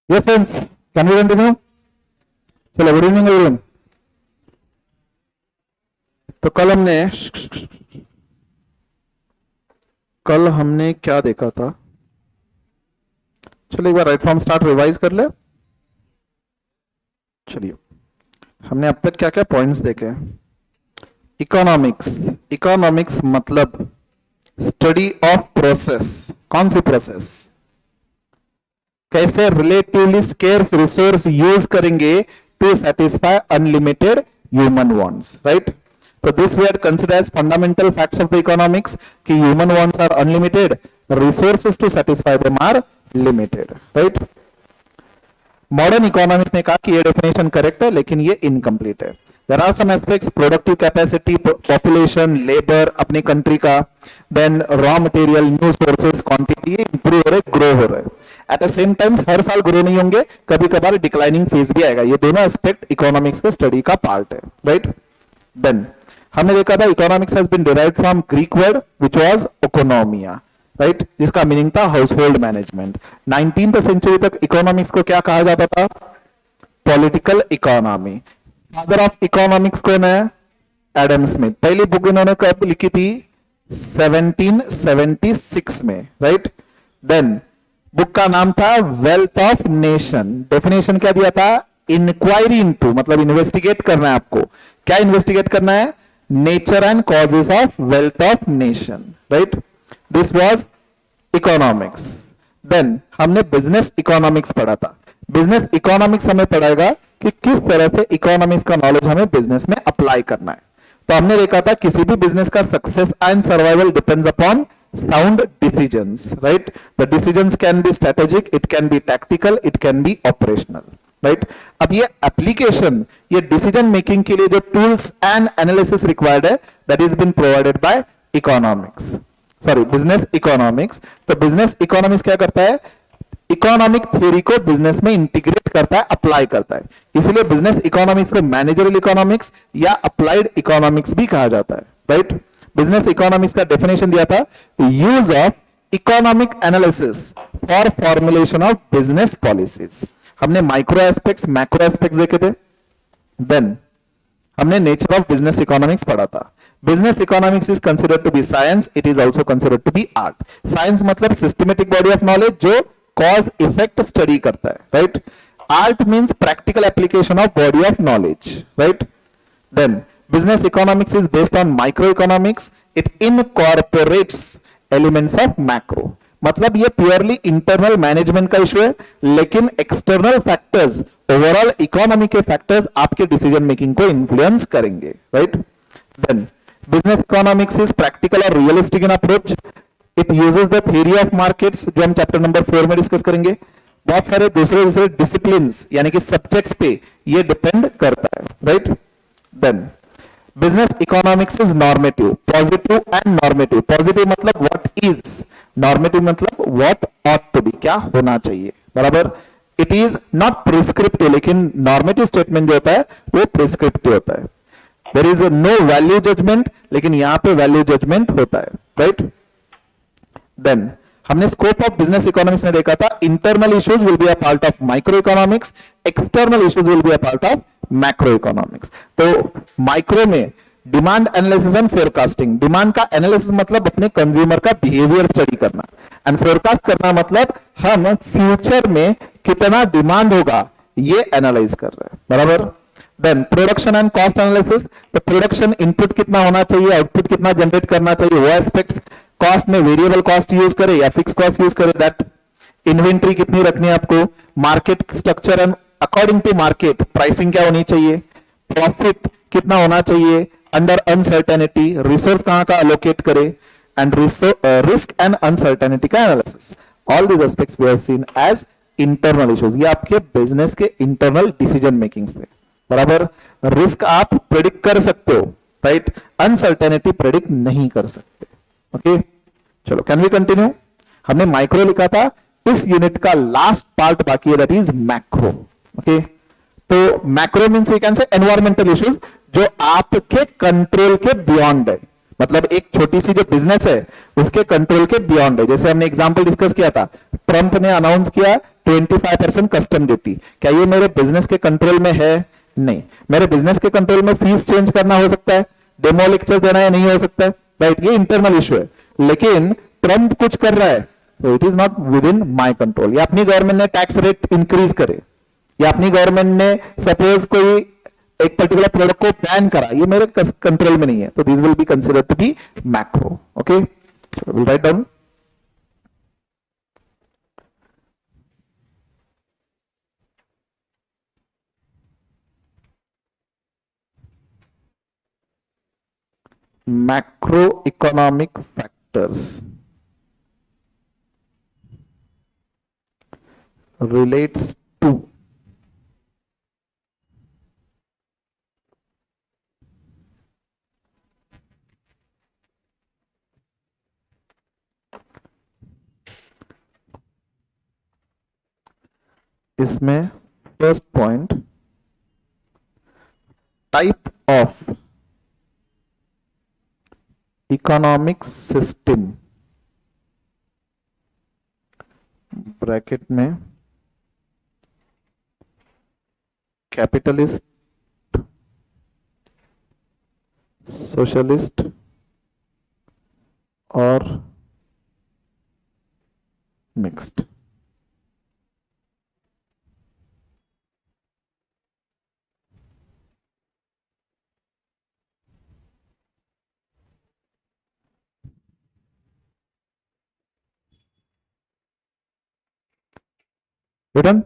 Yes friends, can we continue? चलो, good evening everyone. तो कल हमने क्या देखा था? चलो एक बार राइट फ्रॉम स्टार्ट रिवाइज कर ले। चलिए, हमने अब तक क्या क्या पॉइंट्स देखे? इकोनॉमिक्स। इकोनॉमिक्स मतलब स्टडी ऑफ प्रोसेस। कौन सी प्रोसेस? कैसे रिलेटिवली स्केर्स रिसोर्स यूज करेंगे to satisfy unlimited human wants, right? So this we had considered as fundamental facts of the economics कि human wants are unlimited, resources to satisfy them are limited, right? Modern economics ने कहा कि ये definition correct है लेकिन ये incomplete है। There are some aspects, productive capacity, population, labour अपनी कंट्री का, then raw material, new sources, quantity improve हो रहे, ग्रो हो रहे। एट द सेम टाइम हर साल ग्रो नहीं होंगे, कभी कभार डिक्लाइनिंग फेज भी आएगा। ये दोनों एस्पेक्ट इकोनॉमिक्स के स्टडी का पार्ट है, राइट? देन हमने देखा था economics has been derived from Greek word which was oikonomia, right? जिसका मीनिंग था household management. 19th century तक इकोनॉमिक्स को क्या कहा जाता था? Political economy. Father of economics कौन है? Adam Smith. पहली बुक इन्होंने कब लिखी थी? 1776 में, राइट? देन बुक का नाम था वेल्थ ऑफ नेशन। डेफिनेशन क्या दिया था? इंक्वायरी इनटू, मतलब इन्वेस्टिगेट करना है आपको। क्या इन्वेस्टिगेट करना है? Nature and causes of wealth of nation, right? This was economics. Then हमने बिजनेस इकोनॉमिक्स पढ़ा था। बिजनेस इकोनॉमिक्स हमें पढ़ाएगा कि किस तरह से इकोनॉमिक्स का नॉलेज हमें बिजनेस में अप्लाई करना है। तो हमने देखा था किसी भी बिजनेस का success and survival depends upon sound decisions, right? The decisions can be strategic, it can be tactical, it can be operational, right? अब ये एप्लीकेशन, ये डिसीजन मेकिंग के लिए जो टूल्स एंड एनालिसिस रिक्वायर्ड है, that is been provided by economics, sorry business economics. तो business economics क्या करता है? इकोनॉमिक थ्योरी को बिजनेस में इंटीग्रेट करता है, अप्लाई करता है। इसलिए बिजनेस इकोनॉमिक्स को मैनेजरल इकोनॉमिक्स या अप्लाइड इकोनॉमिक्स भी कहा जाता है, राइट? बिजनेस इकोनॉमिक्स का डेफिनेशन दिया था, use of economic analysis for formulation of business policies. हमने माइक्रो एस्पेक्ट्स, मैक्रो एस्पेक्ट्स देखे थे। देन हमने नेचर ऑफ बिजनेस इकोनॉमिक्स पढ़ा था। Business economics is considered to be science, it is also considered to be art. Science मतलब systematic body of knowledge जो cause effect study करता है, right? Art means practical application of body of knowledge, right? Then business economics is based on microeconomics, it incorporates elements of macro। मतलब ये purely internal management का issue है, लेकिन external factors, overall economy के factors आपके decision making को influence करेंगे, right? Then business economics is practical और realistic in approach, it uses the theory of markets जो हम चैप्टर नंबर 4 में डिस्कस करेंगे। बहुत सारे दूसरे दूसरे डिसिप्लिन यानी कि सब्जेक्ट्स पे ये डिपेंड करता है, right? Then business economics is normative, positive and normative. Positive मतलब व्हाट इज, नॉर्मेटिव मतलब व्हाट ऑट टू बी, क्या होना चाहिए, बराबर? इट इज नॉट प्रिस्क्रिप्टिव, लेकिन नॉर्मेटिव स्टेटमेंट जो होता है वो प्रिस्क्रिप्टिव होता है। There is no value judgement, लेकिन यहां पे वैल्यू जजमेंट होता है, राइट? देन हमने स्कोप ऑफ बिजनेस इकोनॉमिक्स में देखा था, internal issues will be a part of micro economics, external issues will be a part of macro economics. तो माइक्रो में demand analysis and forecasting. Demand का analysis मतलब अपने consumer का बिहेवियर स्टडी करना, एंड फोरकास्ट करना मतलब हम फ्यूचर में कितना डिमांड होगा ये एनालाइज कर रहे हैं, बराबर? Then production and cost analysis. तो प्रोडक्शन इनपुट कितना होना चाहिए, आउटपुट कितना जनरेट करना चाहिए, वो एस्पेक्ट्स। कॉस्ट में वेरिएबल कॉस्ट यूज करे या फिक्स कॉस्ट यूज करे, दैट। इन्वेंट्री कितनी रखनी है आपको, market structure and according to market pricing क्या होनी चाहिए, प्रॉफिट कितना होना चाहिए अंडर अनसर्टेनिटी, रिसोर्स कहां का अलोकेट करे, एंड रिस्क एंड अनसर्टेनिटी का analysis. All these aspects we have seen as internal issues. ये आपके बिजनेस के इंटरनल डिसीजन मेकिंग थे, बराबर? रिस्क आप प्रेडिक्ट कर सकते हो, राइट? अनसर्टेनिटी प्रेडिक्ट नहीं कर सकते, ओके? चलो, कैन वी कंटिन्यू? हमने माइक्रो लिखा था, इस यूनिट का लास्ट पार्ट बाकी है, दैट इज मैक्रो, ओके? तो macro means we can say environmental issues जो आपके कंट्रोल के बियॉन्ड है। मतलब एक छोटी सी जो बिजनेस है उसके कंट्रोल के बियॉन्ड है। जैसे हमने एग्जांपल डिस्कस किया था, ट्रंप ने अनाउंस किया 25% कस्टम ड्यूटी। क्या ये मेरे बिजनेस के कंट्रोल में है? नहीं। मेरे बिजनेस के कंट्रोल में फीस चेंज करना हो सकता है, डेमो लेक्चर देना है, नहीं हो सकता है, राइट? ये इंटरनल इशू है। लेकिन ट्रम्प कुछ कर रहा है तो it is not with in my control. या अपनी गवर्नमेंट ने टैक्स रेट इंक्रीज करे, या अपनी गवर्नमेंट ने सपोज कोई एक पर्टिकुलर प्रोडक्ट को बैन करा, ये मेरे कंट्रोल में नहीं है, तो this will be considered to be macro. Okay, will write down. macroeconomic factors relates to इसमें first point type of economic system, bracket में कैपिटलिस्ट, सोशलिस्ट और mixed. Done?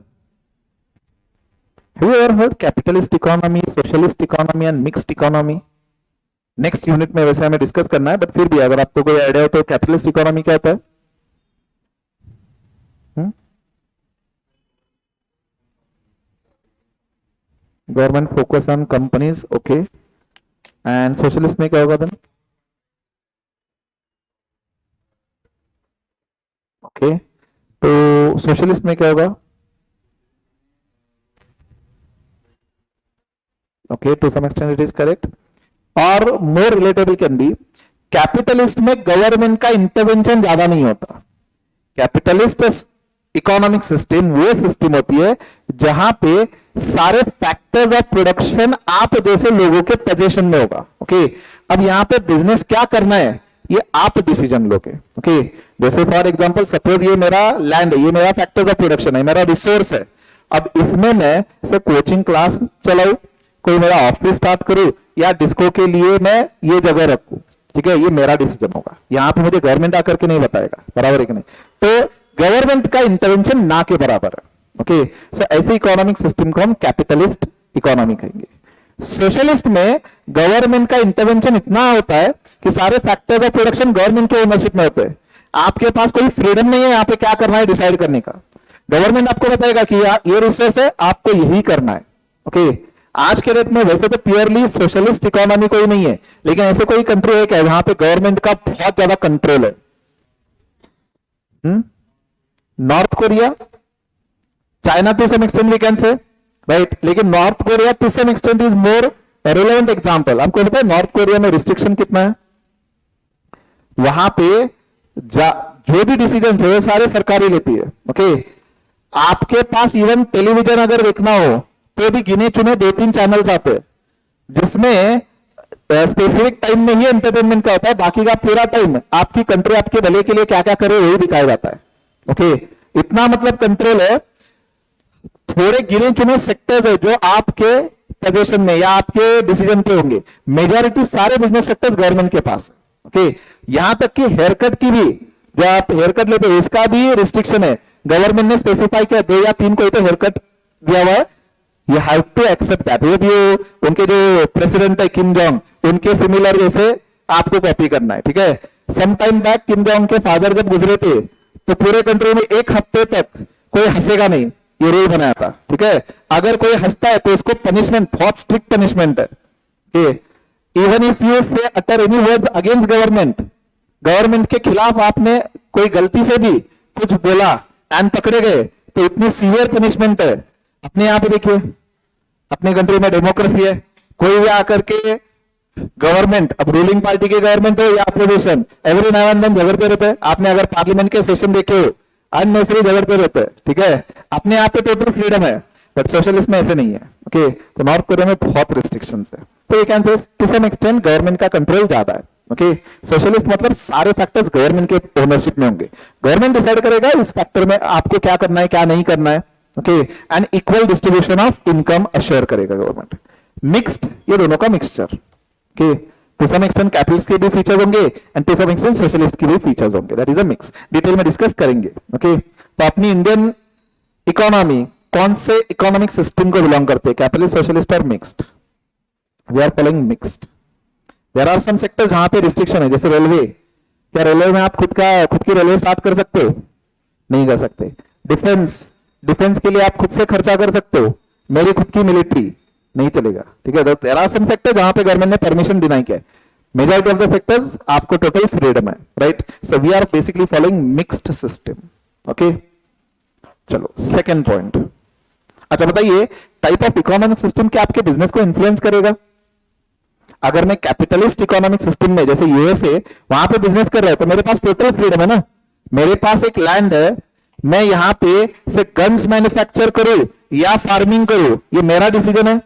Have you ever heard capitalist economy, socialist economy and mixed economy? Next unit में वैसे हमें discuss करना है, but फिर भी अगर आपको कोई आइडिया हो तो कैपिटलिस्ट इकोनॉमी क्या होता है? Government focus on companies, okay. And socialist में क्या होगा देन? ओके, तो सोशलिस्ट में क्या होगा? Okay, to some extent it is correct. और more relatable can be, capitalist में गवर्नमेंट का इंटरवेंशन ज्यादा नहीं होता। कैपिटलिस्ट इकोनॉमिक सिस्टम वो सिस्टम होती है जहां पे सारे फैक्टर्स ऑफ प्रोडक्शन आप जैसे लोगों के पोजीशन में होगा। ओके, अब यहां पे बिजनेस क्या करना है ये आप डिसीजन लोगे। ओके, जैसे फॉर एग्जांपल सपोज ये मेरा लैंड है, ये मेरा फैक्टर्स ऑफ प्रोडक्शन है, मेरा रिसोर्स है। अब इसमें मैं से कोचिंग क्लास चलाऊं, कोई मेरा ऑफिस स्टार्ट करूं, या डिस्को के लिए मैं ये जगह रखूं, ठीक है, ये मेरा डिसीजन होगा। यहां पे मुझे गवर्नमेंट आकर के नहीं बताएगा, बराबर है कि नहीं? तो गवर्नमेंट का इंटरवेंशन ना के बराबर है। ओके, सो ऐसे इकोनॉमिक सिस्टम को हम कैपिटलिस्ट इकोनॉमी कहेंगे। सोशलिस्ट में गवर्नमेंट का इंटरवेंशन इतना होता है कि सारे फैक्टर्स ऑफ प्रोडक्शन गवर्नमेंट के ओनरशिप में होते हैं। आपके पास कोई फ्रीडम नहीं है यहाँ पे क्या करना है डिसाइड करने का। गवर्नमेंट आपको बताएगा कि ये रिसोर्स है, आपको यही करना है। ओके, आज के डेट में वैसे तो प्योरली सोशलिस्ट इकोनॉमी कोई नहीं है, लेकिन ऐसे कोई कंट्री है क्या वहां पे गवर्नमेंट का बहुत ज्यादा कंट्रोल है? North Korea, China to some extent we can say, right, लेकिन North Korea to some extent is more relevant example. आपको पता है नॉर्थ कोरिया में रिस्ट्रिक्शन कितना है? वहां पे जो भी डिसीजन है वो सारे सरकारी लेती है। ओके, आपके पास इवन टेलीविजन अगर देखना हो तो भी गिने चुने 2-3 चैनल्स आते हैं जिसमें स्पेसिफिक टाइम में ही एंटरटेनमेंट का होता है, बाकी का पूरा टाइम आपकी कंट्री आपके भले के लिए क्या क्या करे वही दिखाया जाता है। ओके, इतना मतलब कंट्रोल है। थोड़े गिने चुने सेक्टर्स है जो आपके पोजीशन में या आपके डिसीजन पे होंगे, मेजॉरिटी सारे बिजनेस सेक्टर्स गवर्नमेंट के पास है। ओके, यहां तक कि हेयर कट की भी, जो आप हेयर कट लेते हो उसका भी रिस्ट्रिक्शन है। गवर्नमेंट ने स्पेसिफाई किया 2 या 3 कोई तो हेयर कट दिया हुआ है, you have to accept that. वो भी उनके जो प्रेसिडेंट है किम जोंग, उनके सिमिलर जैसे आपको कॉपी करना है, ठीक है। Some time back Kim Jong के फादर जब गुजरे थे तो पूरे कंट्री में 1 हफ्ते तक कोई हंसेगा नहीं, ये रूल बनाया था, ठीक है। अगर कोई हंसता है तो उसको पनिशमेंट, बहुत स्ट्रिक्ट पनिशमेंट है। Even if you say utter any words against government, government के खिलाफ आपने कोई गलती से भी कुछ बोला एंड पकड़े गए तो इतनी सीवियर पनिशमेंट है। अपने यहां पे देखिए, अपने कंट्री में डेमोक्रेसी है, कोई भी आकर के गवर्नमेंट, अब रूलिंग पार्टी की गवर्नमेंट हो या opposition, every now and then झगड़ते रहते हैं। आपने अगर पार्लियामेंट के सेशन देखे हो, अननेसेसरी झगड़ते रहते हैं, ठीक है। अपने आप पे टोटल फ्रीडम है, बट सोशलिस्ट में ऐसे नहीं है। ओके, तो नॉर्थ कोरिया में बहुत रिस्ट्रिक्शंस है, तो ये can say to some extent government का कंट्रोल ज्यादा है। ओके, सोशलिस्ट मतलब सारे फैक्टर्स गवर्नमेंट के ओनरशिप में होंगे, गवर्नमेंट डिसाइड करेगा इस फैक्टर में आपको क्या करना है क्या नहीं करना है। Okay, and equal distribution of income assure करेगा गवर्नमेंट। मिक्स्ड, ये दोनों का mixture. Okay, to some extent capitalist के भी फीचर्स होंगे and to some extent socialist के भी फीचर्स होंगे, that is a mix, detail में डिस्कस करेंगे। ओके, तो अपनी इंडियन इकोनॉमी कौन से इकोनॉमिक सिस्टम को बिलोंग करते हैं, कैपिटलिस्ट, सोशलिस्ट और mixed? We are following mixed. There are some sectors जहां पे रिस्ट्रिक्शन है, जैसे रेलवे। क्या रेलवे में आप खुद की रेलवे स्टार्ट कर सकते हो? नहीं कर सकते। डिफेंस, डिफेंस के लिए आप खुद से खर्चा कर सकते हो, मेरी खुद की मिलिट्री नहीं चलेगा, ठीक है। देयर आर सम सेक्टर जहां पे गवर्नमेंट ने परमिशन डिनाई किया है, मेजॉरिटी ऑफ द सेक्टर्स आपको टोटल फ्रीडम है, right. So we are basically following mixed system. Okay, चलो सेकंड पॉइंट। अच्छा बताइए, टाइप ऑफ इकोनॉमिक सिस्टम क्या आपके बिजनेस को इन्फ्लुएंस करेगा? अगर मैं कैपिटलिस्ट इकोनॉमिक सिस्टम में जैसे यूएसए, वहां पे बिजनेस कर रहा है तो मेरे पास टोटल फ्रीडम है ना। मेरे पास एक लैंड है, मैं यहां पे से गन्स मैन्युफैक्चर करूं या फार्मिंग करूं, ये मेरा डिसीजन है,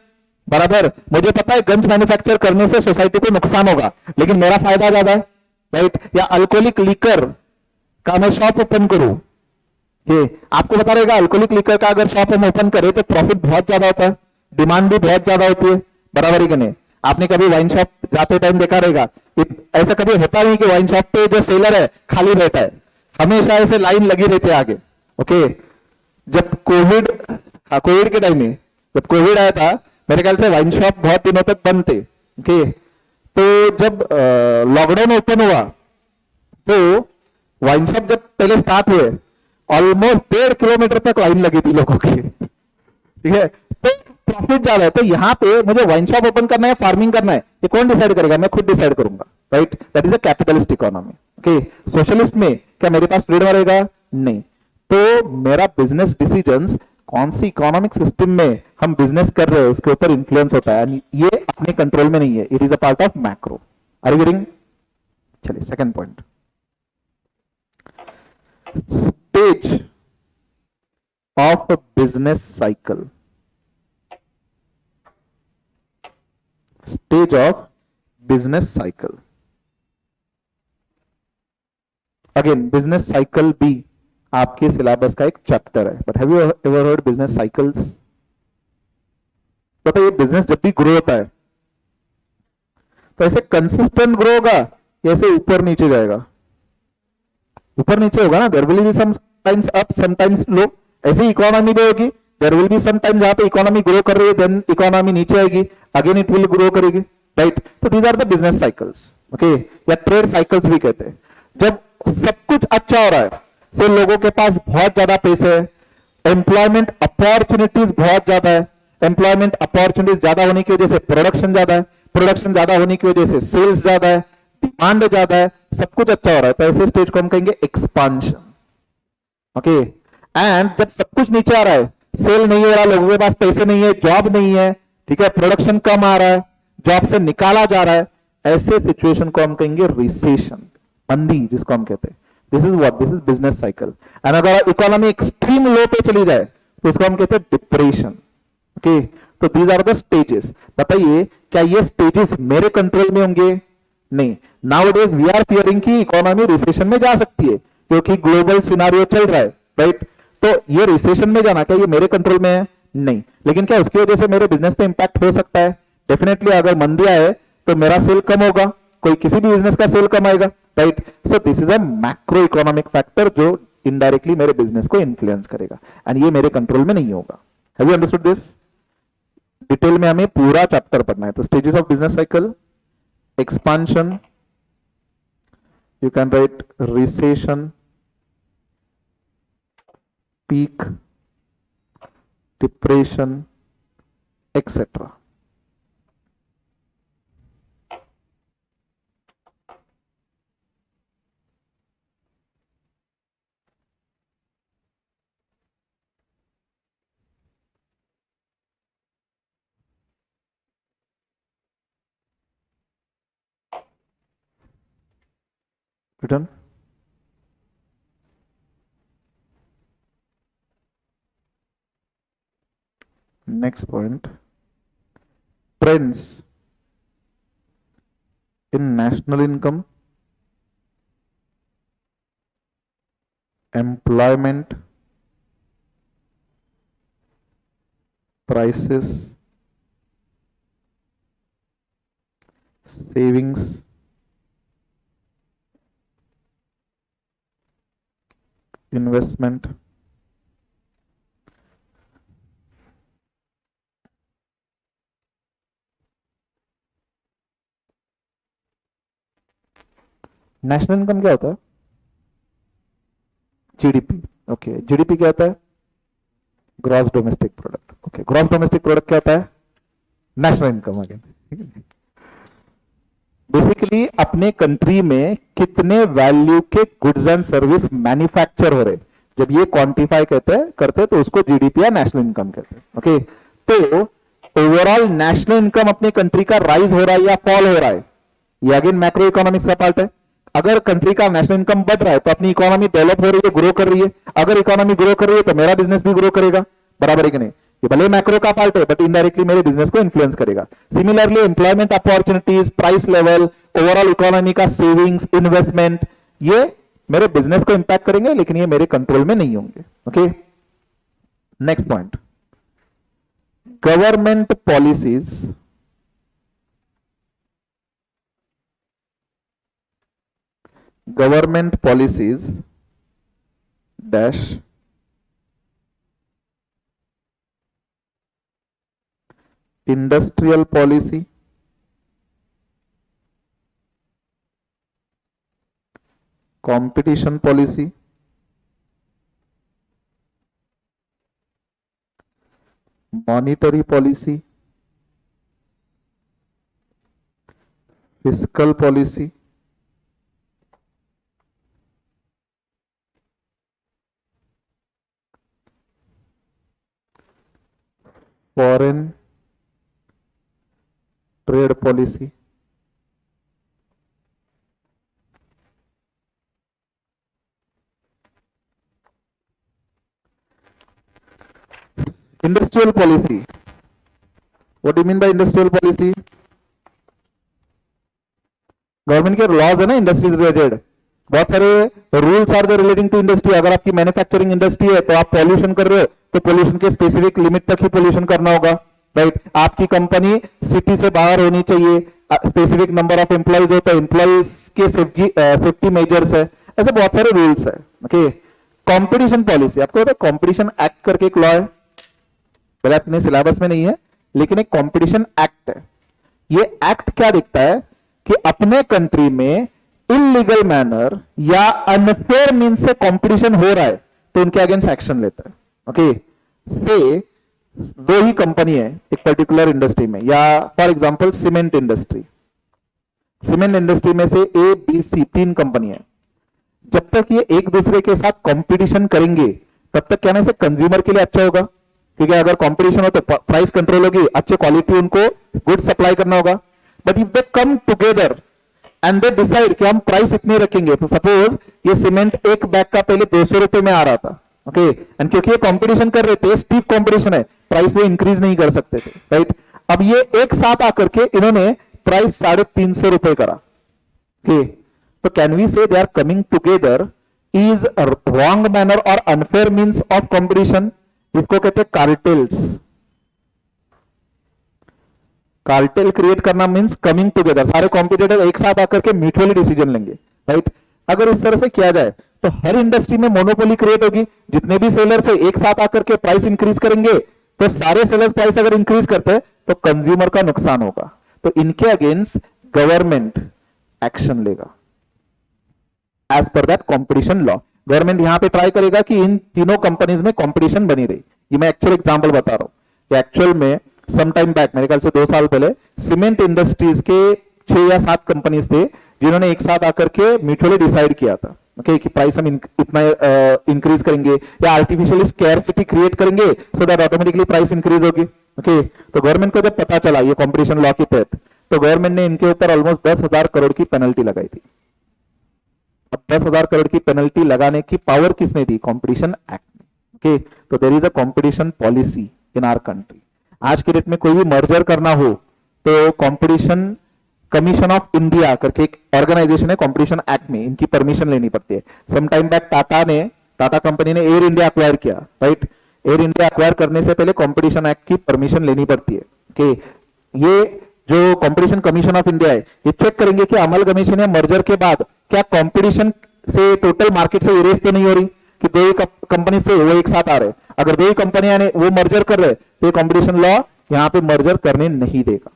बराबर। मुझे पता है गन्स मैन्युफैक्चर करने से सोसाइटी को नुकसान होगा, लेकिन मेरा फायदा ज्यादा है, राइट। या अल्कोहलिक लीकर का मैं शॉप ओपन करूं, ये आपको बता रहेगा। अल्कोहलिक लीकर का अगर शॉप हम ओपन करें तो प्रॉफिट बहुत ज्यादा होता है, डिमांड भी बहुत ज्यादा होती है, बराबर ही कि नहीं? आपने कभी वाइन शॉप जाते टाइम देखा रहेगा, ऐसा कभी होता नहीं कि वाइन शॉप पे जो सेलर है खाली रहता है, हमेशा ऐसे लाइन लगी रहती है आगे। ओके, जब कोविड, हाँ कोविड के टाइम में जब कोविड आया था, मेरे ख्याल से वाइन शॉप बहुत दिनों तक बंद थे। ओके, तो जब लॉकडाउन ओपन हुआ तो वाइन शॉप जब पहले स्टार्ट हुए, ऑलमोस्ट 1.5 किलोमीटर तक लाइन लगी थी लोगों की, ठीक है। तो प्रॉफिट ज्यादा है, तो यहाँ पे मुझे वाइन शॉप ओपन करना है, फार्मिंग करना है, ये कौन डिसाइड करेगा? मैं खुद डिसाइड करूंगा, right. That is a capitalist economy. Okay, socialist में क्या मेरे पास फ्रीडम रहेगा? नहीं। तो मेरा बिजनेस डिसीजंस कौन सी इकोनॉमिक सिस्टम में हम बिजनेस कर रहे हैं उसके ऊपर इंफ्लुएंस होता है, ये अपने कंट्रोल में नहीं है, it is a part of macro. Are you getting? चलिए second point, stage of a business cycle. Stage of business cycle, again business cycle भी आपके सिलेबस का एक चैप्टर है, but have you ever heard business cycles? बताइए, business जब भी grow होता है तो ऐसे कंसिस्टेंट ग्रो होगा या ऐसे ऊपर नीचे जाएगा? ऊपर नीचे होगा ना, there will be sometimes up sometimes low, ऐसे इकोनॉमी भी होगी। There will be some time जहां पे इकोनॉमी ग्रो कर रही है, देन इकोनॉमी नीचे आएगी, अगेन इट विल ग्रो करेगी, राइट। तो these are the business cycles. Okay, या ट्रेड साइकिल्स भी कहते हैं। जब सब कुछ अच्छा हो रहा है, से लोगों के पास बहुत ज्यादा पैसे है, एम्प्लॉयमेंट अपॉर्चुनिटीज बहुत ज्यादा है, एम्प्लॉयमेंट अपॉर्चुनिटीज ज्यादा होने की वजह से प्रोडक्शन ज्यादा है, प्रोडक्शन ज्यादा होने की वजह से सेल्स ज्यादा है, डिमांड ज्यादा है, सब कुछ अच्छा हो रहा है, तो ऐसे स्टेज को हम कहेंगे एक्सपांशन। ओके, एंड जब सब कुछ नीचे आ रहा है, सेल नहीं हो रहा, लोगों के पास पैसे नहीं है, जॉब नहीं है, ठीक है, प्रोडक्शन कम आ रहा है, जॉब से निकाला जा रहा है, ऐसे सिचुएशन को हम कहेंगे रिसेशन, मंदी जिसको हम कहते हैं। This is what, this is business cycle. And अगर इकोनॉमी एक्सट्रीम लो पे चली जाए तो इसको हम कहते हैं डिप्रेशन। ओके, तो दीज आर द स्टेजेस। बताइए, क्या ये स्टेजेस मेरे कंट्रोल में होंगे? नहीं। Now it is we are fearing कि इकोनॉमी रिसेशन में जा सकती है क्योंकि ग्लोबल सिनारियो चल रहा है, राइट। तो ये रिसेशन में जाना क्या ये मेरे कंट्रोल में है? नहीं। लेकिन क्या उसकी वजह से मेरे बिजनेस पे इंपैक्ट हो सकता है? डेफिनेटली। अगर मंदी आए तो मेरा सेल कम होगा, कोई किसी भी बिजनेस का सेल कम आएगा, right. So this is a macro economic factor जो इनडायरेक्टली मेरे बिजनेस को इन्फ्लुएंस करेगा, एंड ये मेरे कंट्रोल में नहीं होगा। Have you understood this? Detail में हमें पूरा चैप्टर पढ़ना है। तो stages of business cycle, expansion, you can write recession, peak, depression, etc. Written? Next point, trends in national income, employment, prices, savings, investment, national income क्या होता है? GDP. Okay, GDP क्या होता है? Gross domestic product. Okay, gross domestic product क्या होता है? National income again. Basically अपने कंट्री में कितने वैल्यू के गुड्स एंड सर्विस मैन्युफैक्चर हो रहे, जब ये क्वांटिफाई करते तो उसको जीडीपी या नेशनल इनकम कहते हैं। ओके, तो ओवरऑल नेशनल इनकम अपने कंट्री का राइज हो रहा है या फॉल हो रहा है, ये अगेन मैक्रो इकोनॉमिक्स का पार्ट है। अगर कंट्री का नेशनल इनकम बढ़ रहा है तो अपनी इकोनॉमी डेवलप हो रही है, ग्रो कर रही है। अगर इकोनॉमी ग्रो कर रही है तो मेरा बिजनेस भी ग्रो करेगा, बराबर है कि नहीं? ये भले मैक्रो का पार्ट है बट इनडायरेक्टली मेरे बिजनेस को इन्फ्लुएंस करेगा। Similarly employment opportunities, price level, overall economy का सेविंग्स, इन्वेस्टमेंट, ये मेरे बिजनेस को इंपैक्ट करेंगे लेकिन ये मेरे कंट्रोल में नहीं होंगे। Okay, next point, government policies, government policies dash industrial policy, competition policy, monetary policy, fiscal policy, foreign trade policy, industrial policy. What do you mean by industrial policy? Government के laws है ना industries related, बहुत सारे rules are they relating to industry. अगर आपकी manufacturing industry है तो आप पॉल्यूशन कर रहे हो तो पॉल्यूशन के स्पेसिफिक लिमिट तक ही पॉल्यूशन करना होगा, राइट? आपकी कंपनी सिटी से बाहर होनी चाहिए, स्पेसिफिक नंबर ऑफ एम्प्लॉइज हो तो एम्प्लॉइज के सेफ्टी मेजर्स है, ऐसे बहुत सारे रूल्स है। ओके, कॉम्पिटिशन पॉलिसी, आपको पता है कॉम्पिटिशन एक्ट करके एक लॉ है, भले अपने सिलेबस में नहीं है लेकिन एक कॉम्पिटिशन एक्ट है। ये एक्ट क्या दिखता है कि अपने कंट्री में इलीगल मैनर या अनफेयर मीन से कंपटीशन हो रहा है तो उनके अगेंस्ट एक्शन लेता है। ओके, से दो ही कंपनी है एक पर्टिकुलर इंडस्ट्री में, या for example cement industry, cement industry में से ए बी सी तीन कंपनी है। जब तक ये एक दूसरे के साथ कंपटीशन करेंगे तब तक क्या ना से कंज्यूमर के लिए अच्छा होगा, क्योंकि अगर कंपटीशन हो तो प्राइस कंट्रोल होगी, अच्छे क्वालिटी उनको गुड सप्लाई करना होगा। But if they come together and they decide कि हम प्राइस इतने रखेंगे, तो सपोज ये सीमेंट एक बैग का पहले 200 रुपए में आ रहा था, ओके, एंड क्योंकि ये कंपटीशन कर रहे थे, स्टीफ कंपटीशन है, प्राइस वो इंक्रीज नहीं कर सकते थे, राइट? अब ये एक साथ आकर के इन्होंने प्राइस 350 रुपए करा। ओके, तो can we say they are coming together is wrong manner और अनफेयर मीन्स ऑफ कंपटीशन? इसको कहते हैं कार्टेल्स। कार्टेल क्रिएट करना मींस कमिंग टुगेदर, सारे कॉम्पिटिटर एक साथ आकर के म्यूचुअली डिसीजन लेंगे, राइट? अगर इस तरह से किया जाए तो हर इंडस्ट्री में मोनोपोली क्रिएट होगी, जितने भी सेलर्स है एक साथ आकर के प्राइस इंक्रीज करेंगे, तो सारे सेलर्स प्राइस अगर इंक्रीज करते हैं तो कंज्यूमर का नुकसान होगा, तो इनके अगेंस्ट गवर्नमेंट एक्शन लेगा as per that competition law. Government यहां पे ट्राई करेगा कि इन तीनों कंपनीज में कॉम्पिटिशन बनी रही। ये मैं एक्चुअल एग्जांपल बता रहा हूं, एक्चुअल में सम टाइम बैक, मेरे ख्याल से 2 साल पहले, सीमेंट इंडस्ट्रीज के 6 या 7 कंपनीज थे जिन्होंने एक साथ आकर के म्यूचुअली डिसाइड किया था, ओके, कि प्राइस हम इतना इंक्रीज करेंगे या आर्टिफिशियली स्कैरसिटी क्रिएट करेंगे so that automatically price increase होगी। ओके, तो गवर्नमेंट को जब पता चला ये कॉम्पिटिशन लॉ के तहत, तो गवर्नमेंट ने इनके ऊपर ऑलमोस्ट 10,000 करोड़ की पेनल्टी लगाई थी। अब 10,000 करोड़ की पेनल्टी लगाने की पावर किसने दी? कॉम्पिटिशन एक्ट ने। ओके, तो there is a competition policy in our country. आज के डेट में कोई भी मर्जर करना हो तो कंपटीशन कमीशन ऑफ इंडिया करके एक ऑर्गेनाइजेशन है, कंपटीशन एक्ट में इनकी परमिशन लेनी पड़ती है। Some time back Tata company ने एयर इंडिया अक्वायर किया, राइट। एयर इंडिया अक्वायर करने से पहले कंपटीशन एक्ट की परमिशन लेनी पड़ती है कि ये जो कंपटीशन कमीशन ऑफ इंडिया है ये चेक करेंगे कि अमलगमेशन या मर्जर के बाद क्या कंपटीशन से टोटल मार्केट से इरेज तो नहीं हो रही कि दो ही कंपनी से वो एक साथ आ रहे। अगर दो ही कंपनियां ने वो मर्जर कर रहे तो कंपटीशन लॉ यहां पे मर्जर करने नहीं देगा।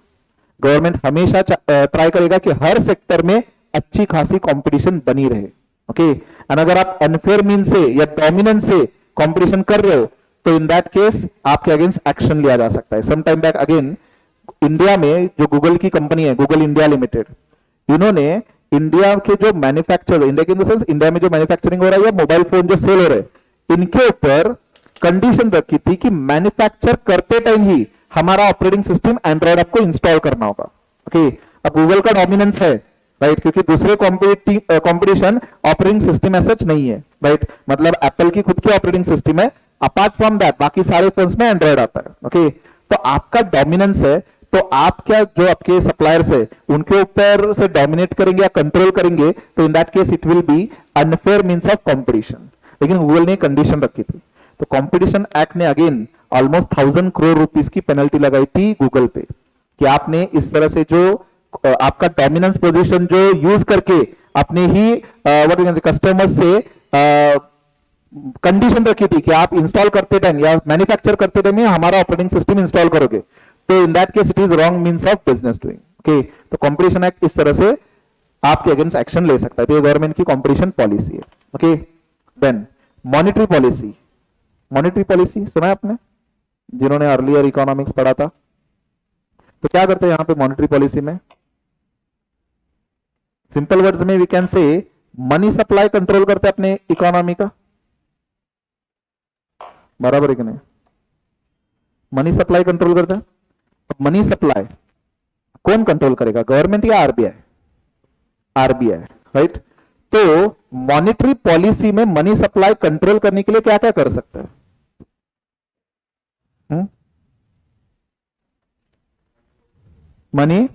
गवर्नमेंट हमेशा ट्राई करेगा कि हर सेक्टर में अच्छी खासी कंपटीशन बनी रहे, ओके। एंड अगर आप अनफेयर मीन से या डोमिनेंस से कंपटीशन कर रहे हो तो इन दैट केस आपके अगेंस्ट एक्शन लिया जा सकता है। Some time back again India में जो गूगल की कंपनी है, गूगल इंडिया लिमिटेड, इन्होंने इंडिया के जो मैन्युफैक्चर, इंडिया के इन द सेंस इंडिया में जो मैन्युफैक्चरिंग हो रहा है या मोबाइल फोन जो सेल हो रहे हैं, इनके ऊपर कंडीशन रखी थी कि मैन्युफैक्चर करते टाइम ही हमारा ऑपरेटिंग सिस्टम एंड्रॉइड आपको इंस्टॉल करना होगा, ओके। अब गूगल का डोमिनेंस है, राइट, क्योंकि दूसरे कंपटीशन ऑपरेटिंग सिस्टम ऐसा नहीं है, राइट। मतलब एप्पल की खुद की ऑपरेटिंग सिस्टम है, अपार्ट फ्रॉम दैट बाकी सारे फोन्स में एंड्रॉइड आता है, ओके। तो आपका डोमिनेंस है तो आप क्या जो आपके सप्लायर्स है उनके ऊपर से डोमिनेट करेंगे या कंट्रोल करेंगे तो in that case it will be unfair means of competition. लेकिन गूगल ने कंडीशन रखी थी, तो कंपटीशन एक्ट ने अगेन ऑलमोस्ट 1000 करोड़ रुपीस की पेनल्टी लगाई थी गूगल पे कि आपने इस तरह से जो आपका डोमिनेंस पोजीशन जो यूज करके अपने ही what you can say customers से कंडीशन रखी थी कि आप इंस्टॉल करते टाइम या मैन्युफैक्चर करते टाइम हमारा ऑपरेटिंग सिस्टम इंस्टॉल करोगे, तो in that case it is wrong means of business doing, okay. तो कंपटीशन एक्ट इस तरह से आपके अगेंस्ट एक्शन ले सकता है, तो ये गवर्नमेंट की कंपटीशन पॉलिसी है, okay. Then monetary policy, monetary policy सुना है आपने जिन्होंने अर्लियर इकोनॉमिक्स पढ़ा था? तो क्या करते हैं यहां पे मॉनेटरी पॉलिसी में? सिंपल वर्ड्स में we can say money supply control करते हैं अपने इकोनॉमी का, बराबर है कि नहीं? मनी सप्लाई कंट्रोल करता है। मनी सप्लाई कौन कंट्रोल करेगा, गवर्नमेंट या आरबीआई? RBI, right. तो मॉनेटरी पॉलिसी में मनी सप्लाई कंट्रोल करने के लिए क्या क्या कर सकता है? मनी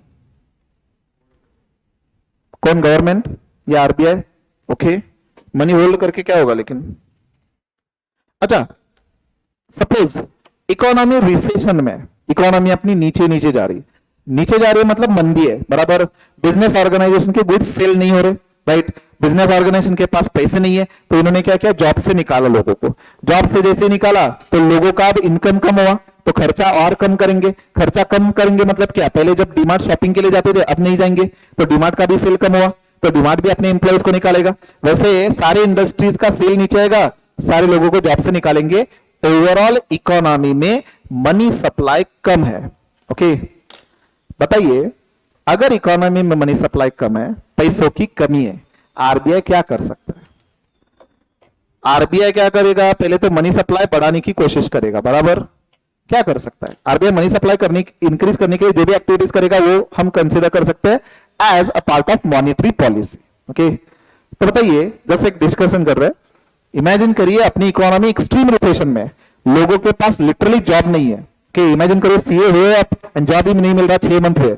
कौन, गवर्नमेंट या आरबीआई? ओके, मनी होल्ड करके क्या होगा लेकिन? अच्छा, सपोज इकोनॉमी रिसेशन में, इकोनॉमी अपनी नीचे नीचे जा रही है मतलब मंदी है, बराबर। बिजनेस ऑर्गेनाइजेशन के गुड्स सेल नहीं हो रहे, राइट। बिजनेस ऑर्गेनाइजेशन के पास पैसे नहीं है तो इन्होंने क्या किया, जॉब से निकाला लोगों को। जॉब से जैसे निकाला तो लोगों का अब इनकम कम हुआ तो खर्चा और कम करेंगे। खर्चा कम करेंगे मतलब क्या, पहले जब डीमार्ट शॉपिंग के लिए जाते थे अब नहीं जाएंगे, तो डीमार्ट का भी सेल कम हुआ तो डीमार्ट भी अपने एम्प्लॉयज को निकालेगा। वैसे सारे इंडस्ट्रीज का सेल नीचे आएगा, सारे लोगों को जॉब से निकालेंगे। ओवरऑल इकोनॉमी में मनी सप्लाई कम है, ओके। बताइए, अगर इकोनॉमी में मनी सप्लाई कम है, पैसों की कमी है, आरबीआई क्या कर सकता है? आरबीआई क्या करेगा, पहले तो मनी सप्लाई बढ़ाने की कोशिश करेगा, बराबर। क्या कर सकता है आरबीआई? मनी सप्लाई करने, इंक्रीज करने के लिए जो भी एक्टिविटीज करेगा वो हम कंसीडर कर सकते हैं as a part of monetary policy, okay. तो बताइए, जैसे एक डिस्कशन कर रहे हैं, इमेजिन करिए अपनी इकोनॉमी एक्सट्रीम रिसेशन में, लोगों के पास लिटरली जॉब नहीं है, कि इमेजिन करिए सीए हुए आप, जॉब ही नहीं मिल रहा, 6 मंथ है,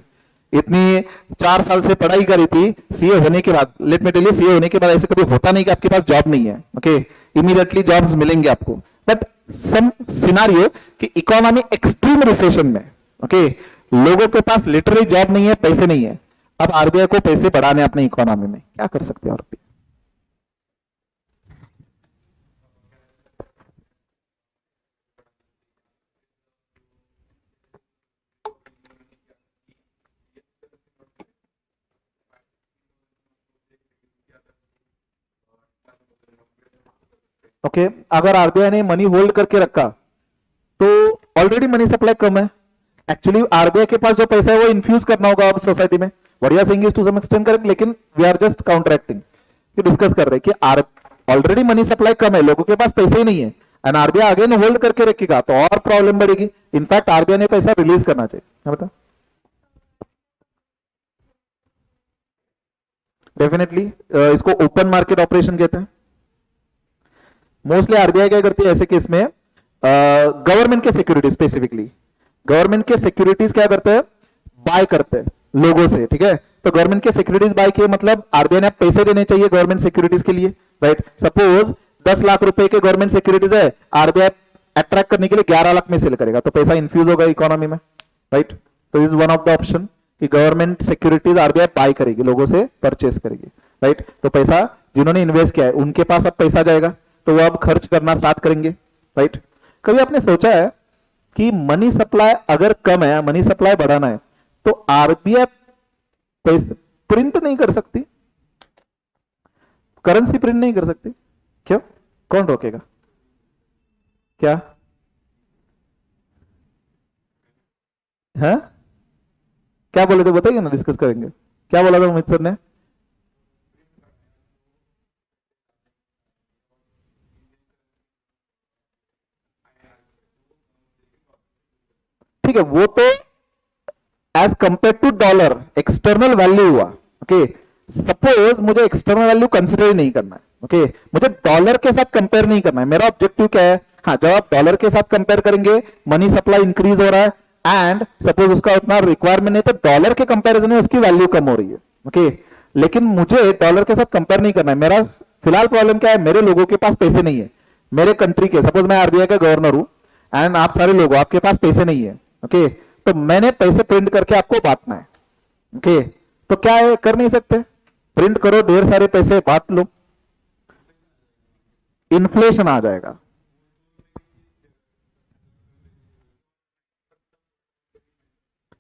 इतनी 4 साल से पढ़ाई करी थी, सीए होने के बाद, let me tell you, CA होने के बाद ऐसे कभी होता नहीं कि आपके पास जॉब नहीं है, ओके। इमीडिएटली जॉब्स मिलेंगे आपको, बट सम सिनारियो कि इकोनॉमी एक्सट्रीम रिसेशन में, ओके, लोगों के पास लिटरली जॉब नहीं है, पैसे नहीं है, अब आरबीआई को पैसे बढ़ाने अपने इकोनॉमी में क्या कर सकते हैं आरबीआई? ओके, अगर आरबीआई ने मनी होल्ड करके रखा तो ऑलरेडी मनी सप्लाई कम है, एक्चुअली आरबीआई के पास जो पैसा है वो इन्फ्यूज करना होगा अब सोसाइटी में। What you are saying is to some extent correct, लेकिन वी आर जस्ट काउंटरएक्टिंग, कि डिस्कस कर रहे हैं कि ऑलरेडी मनी सप्लाई कम है, लोगों के पास पैसे ही नहीं है, एंड आरबीआई अगेन होल्ड करके रखेगा तो और प्रॉब्लम बढ़ेगी। इनफैक्ट आरबीआई ने पैसा रिलीज करना चाहिए, बता। डेफिनेटली इसको ओपन मार्केट ऑपरेशन कहते हैं। मोस्टली आरबीआई क्या करती है ऐसे केस में, गवर्नमेंट के सिक्योरिटी स्पेसिफिकली, गवर्नमेंट के सिक्योरिटीज क्या करते हैं, बाय करते हैं लोगों से, ठीक है। तो गवर्नमेंट के सिक्योरिटीज बाय किए मतलब आरबीआई ने पैसे देने चाहिए गवर्नमेंट सिक्योरिटीज के लिए, राइट। सपोज 10 लाख रुपए के गवर्नमेंट सिक्योरिटीज है, आरबीआई अट्रैक्ट करने के लिए 11 लाख में सेल करेगा, तो पैसा इन्फ्यूज होगा इकोनॉमी में, राइट। तो is one of the option कि गवर्नमेंट सिक्योरिटीज आरबीआई बाय करेगी, लोगों से परचेस करेगी, राइट। तो पैसा जिन्होंने इन्वेस्ट किया है उनके पास अब पैसा जाएगा, तो वो अब खर्च करना स्टार्ट करेंगे, राइट। कभी आपने सोचा है कि मनी सप्लाई अगर कम है, मनी सप्लाई बढ़ाना है, तो आरबीआई पैसे प्रिंट नहीं कर सकती, करेंसी प्रिंट नहीं कर सकती, क्यों, कौन रोकेगा, क्या है, क्या बोले थे बताइए ना, डिस्कस करेंगे। क्या बोला था अमित सर ने, ठीक है, वो तो as compare to dollar external value हुआ, ओके। सपोज मुझे एक्सटर्नल वैल्यू कंसिडर ही नहीं करना है, ओके, मुझे डॉलर के साथ कंपेयर नहीं करना है, मेरा ऑब्जेक्टिव क्या है, हाँ, जब आप डॉलर के साथ कंपेयर करेंगे मनी सप्लाई इंक्रीज हो रहा है एंड सपोज उसका उतना रिक्वायरमेंट नहीं, तो डॉलर के कंपेरिजन में उसकी वैल्यू कम हो रही है, ओके। लेकिन मुझे डॉलर के साथ कंपेयर नहीं करना है, मेरा फिलहाल प्रॉब्लम क्या है, मेरे लोगों के पास पैसे नहीं है, मेरे कंट्री के, सपोज मैं आरबीआई का गवर्नर हूं एंड आप सारे लोग आपके पास पैसे नहीं है, ओके, तो मैंने पैसे प्रिंट करके आपको बांटना है, ओके। तो क्या है, कर नहीं सकते, प्रिंट करो ढेर सारे पैसे बांट लो, इन्फ्लेशन आ जाएगा।